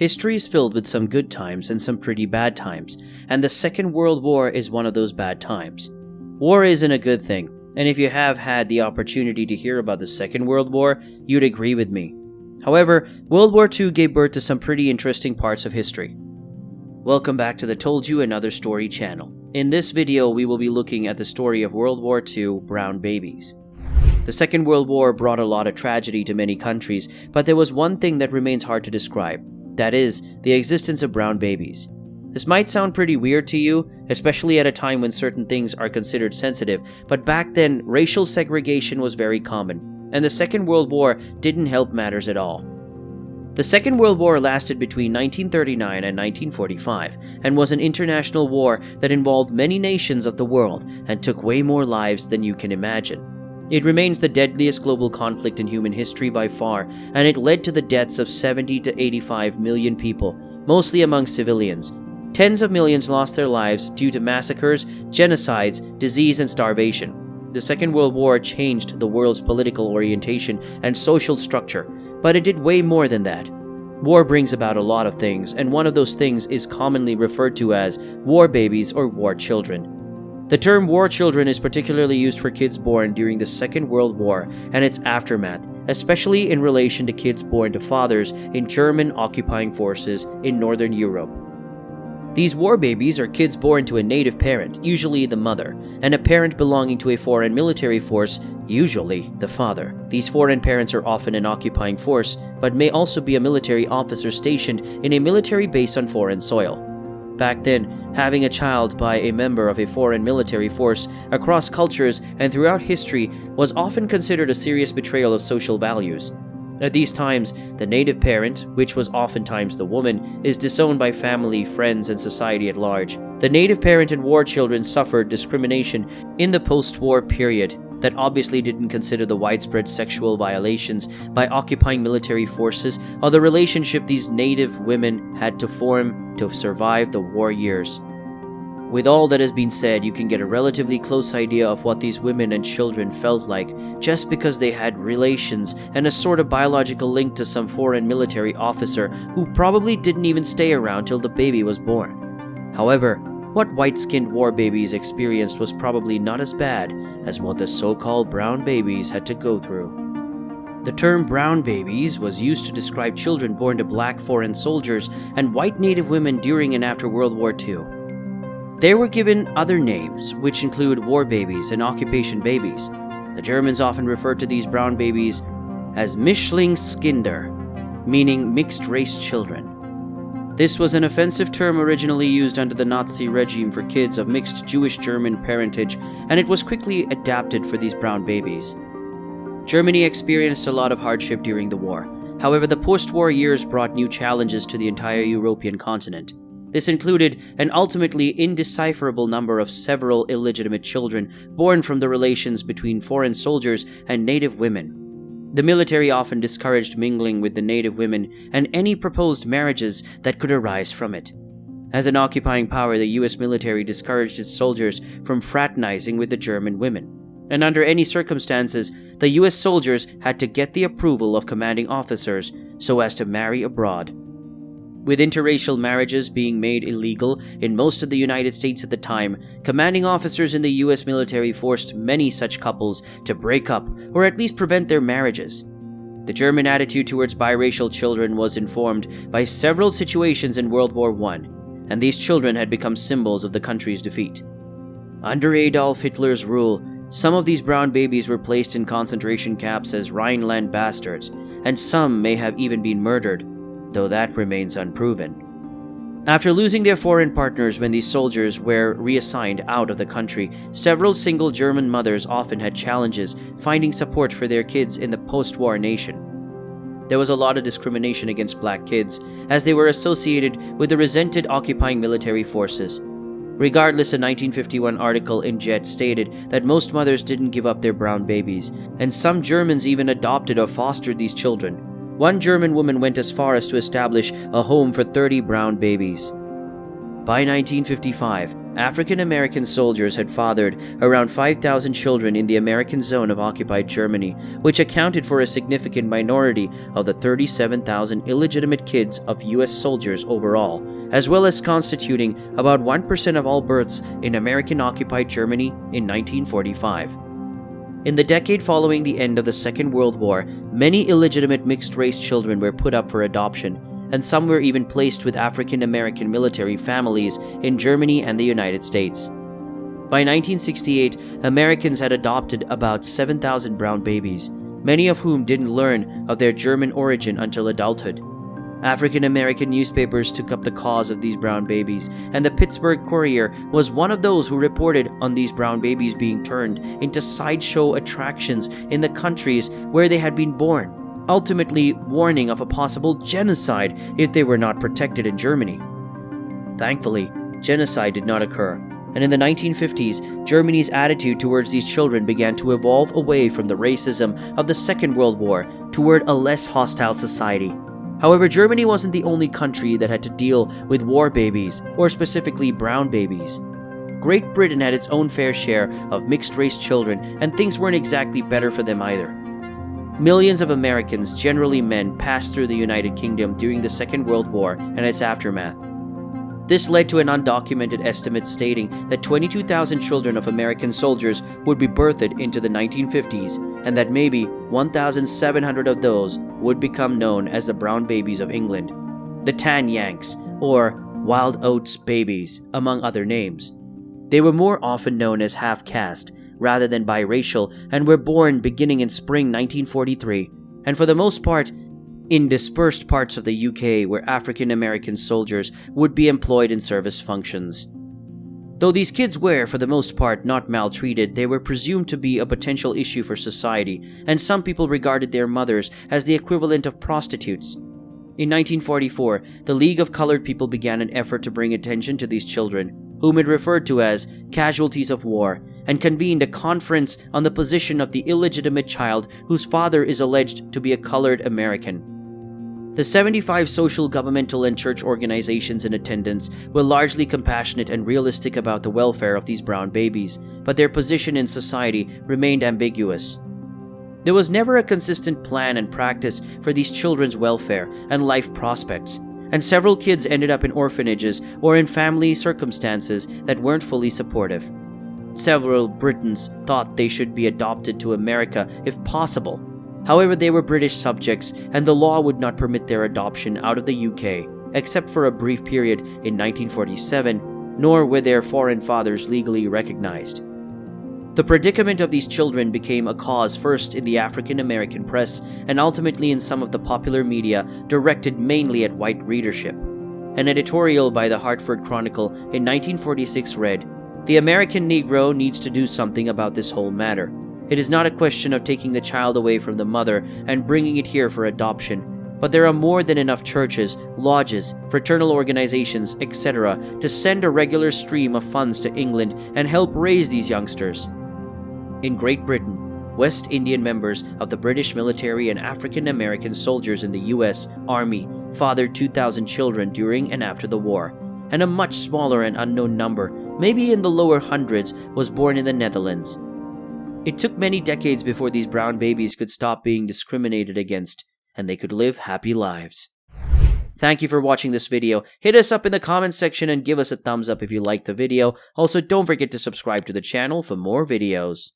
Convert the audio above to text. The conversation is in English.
History is filled with some good times and some pretty bad times, and the Second World War is one of those bad times. War isn't a good thing, and if you have had the opportunity to hear about the Second World War, you'd agree with me. However, World War II gave birth to some pretty interesting parts of history. Welcome back to the Told You Another Story channel. In this video, we will be looking at the story of World War II brown babies. The Second World War brought a lot of tragedy to many countries, but there was one thing that remains hard to describe. That is, the existence of brown babies. This might sound pretty weird to you, especially at a time when certain things are considered sensitive, but back then, racial segregation was very common, and the Second World War didn't help matters at all. The Second World War lasted between 1939 and 1945, and was an international war that involved many nations of the world and took way more lives than you can imagine. It remains the deadliest global conflict in human history by far, and it led to the deaths of 70 to 85 million people, mostly among civilians. Tens of millions lost their lives due to massacres, genocides, disease, and starvation. The Second World War changed the world's political orientation and social structure, but it did way more than that. War brings about a lot of things, and one of those things is commonly referred to as war babies or war children. The term war children is particularly used for kids born during the Second World War and its aftermath, especially in relation to kids born to fathers in German occupying forces in Northern Europe. These war babies are kids born to a native parent, usually the mother, and a parent belonging to a foreign military force, usually the father. These foreign parents are often an occupying force, but may also be a military officer stationed in a military base on foreign soil. Back then, having a child by a member of a foreign military force across cultures and throughout history was often considered a serious betrayal of social values. At these times, the native parent, which was oftentimes the woman, is disowned by family, friends, and society at large. The native parent and war children suffered discrimination in the post-war period that obviously didn't consider the widespread sexual violations by occupying military forces or the relationship these native women had to form to survive the war years. With all that has been said, you can get a relatively close idea of what these women and children felt like just because they had relations and a sort of biological link to some foreign military officer who probably didn't even stay around till the baby was born. However, what white-skinned war babies experienced was probably not as bad as what the so-called brown babies had to go through. The term brown babies was used to describe children born to black foreign soldiers and white native women during and after World War II. They were given other names, which include war babies and occupation babies. The Germans often referred to these brown babies as Mischlingskinder, meaning mixed-race children. This was an offensive term originally used under the Nazi regime for kids of mixed Jewish-German parentage, and it was quickly adapted for these brown babies. Germany experienced a lot of hardship during the war. However, the post-war years brought new challenges to the entire European continent. This included an ultimately indecipherable number of several illegitimate children born from the relations between foreign soldiers and native women. The military often discouraged mingling with the native women and any proposed marriages that could arise from it. As an occupying power, the US military discouraged its soldiers from fraternizing with the German women. And under any circumstances, the US soldiers had to get the approval of commanding officers so as to marry abroad. With interracial marriages being made illegal in most of the United States at the time, commanding officers in the US military forced many such couples to break up or at least prevent their marriages. The German attitude towards biracial children was informed by several situations in World War I, and these children had become symbols of the country's defeat. Under Adolf Hitler's rule, some of these brown babies were placed in concentration camps as Rhineland bastards, and some may have even been murdered, though that remains unproven. After losing their foreign partners when these soldiers were reassigned out of the country, several single German mothers often had challenges finding support for their kids in the post-war nation. There was a lot of discrimination against black kids, as they were associated with the resented occupying military forces. Regardless, a 1951 article in Jet stated that most mothers didn't give up their brown babies, and some Germans even adopted or fostered these children. One German woman went as far as to establish a home for 30 brown babies. By 1955, African American soldiers had fathered around 5,000 children in the American zone of occupied Germany, which accounted for a significant minority of the 37,000 illegitimate kids of US soldiers overall, as well as constituting about 1% of all births in American occupied Germany in 1945. In the decade following the end of the Second World War, many illegitimate mixed-race children were put up for adoption, and some were even placed with African American military families in Germany and the United States. By 1968, Americans had adopted about 7,000 brown babies, many of whom didn't learn of their German origin until adulthood. African American newspapers took up the cause of these brown babies, and the Pittsburgh Courier was one of those who reported on these brown babies being turned into sideshow attractions in the countries where they had been born, ultimately warning of a possible genocide if they were not protected in Germany. Thankfully, genocide did not occur, and in the 1950s, Germany's attitude towards these children began to evolve away from the racism of the Second World War toward a less hostile society. However, Germany wasn't the only country that had to deal with war babies, or specifically brown babies. Great Britain had its own fair share of mixed-race children, and things weren't exactly better for them either. Millions of Americans, generally men, passed through the United Kingdom during the Second World War and its aftermath. This led to an undocumented estimate stating that 22,000 children of American soldiers would be birthed into the 1950s, and that maybe 1,700 of those would become known as the Brown Babies of England, the Tan Yanks, or Wild Oats Babies, among other names. They were more often known as half-caste rather than biracial, and were born beginning in spring 1943, and for the most part in dispersed parts of the UK where African American soldiers would be employed in service functions. Though these kids were, for the most part, not maltreated, they were presumed to be a potential issue for society, and some people regarded their mothers as the equivalent of prostitutes. In 1944, the League of Colored People began an effort to bring attention to these children, whom it referred to as casualties of war, and convened a conference on the position of the illegitimate child whose father is alleged to be a colored American. The 75 social, governmental, and church organizations in attendance were largely compassionate and realistic about the welfare of these brown babies, but their position in society remained ambiguous. There was never a consistent plan and practice for these children's welfare and life prospects, and several kids ended up in orphanages or in family circumstances that weren't fully supportive. Several Britons thought they should be adopted to America if possible. However, they were British subjects, and the law would not permit their adoption out of the UK, except for a brief period in 1947, nor were their foreign fathers legally recognized. The predicament of these children became a cause first in the African American press and ultimately in some of the popular media directed mainly at white readership. An editorial by the Hartford Chronicle in 1946 read, "The American Negro needs to do something about this whole matter. It is not a question of taking the child away from the mother and bringing it here for adoption, but there are more than enough churches, lodges, fraternal organizations, etc. to send a regular stream of funds to England and help raise these youngsters." In Great Britain, West Indian members of the British military and African American soldiers in the US Army fathered 2,000 children during and after the war, and a much smaller and unknown number, maybe in the lower hundreds, was born in the Netherlands. It took many decades before these brown babies could stop being discriminated against, and they could live happy lives. Thank you for watching this video. Hit us up in the comments section and give us a thumbs up if you liked the video. Also, don't forget to subscribe to the channel for more videos.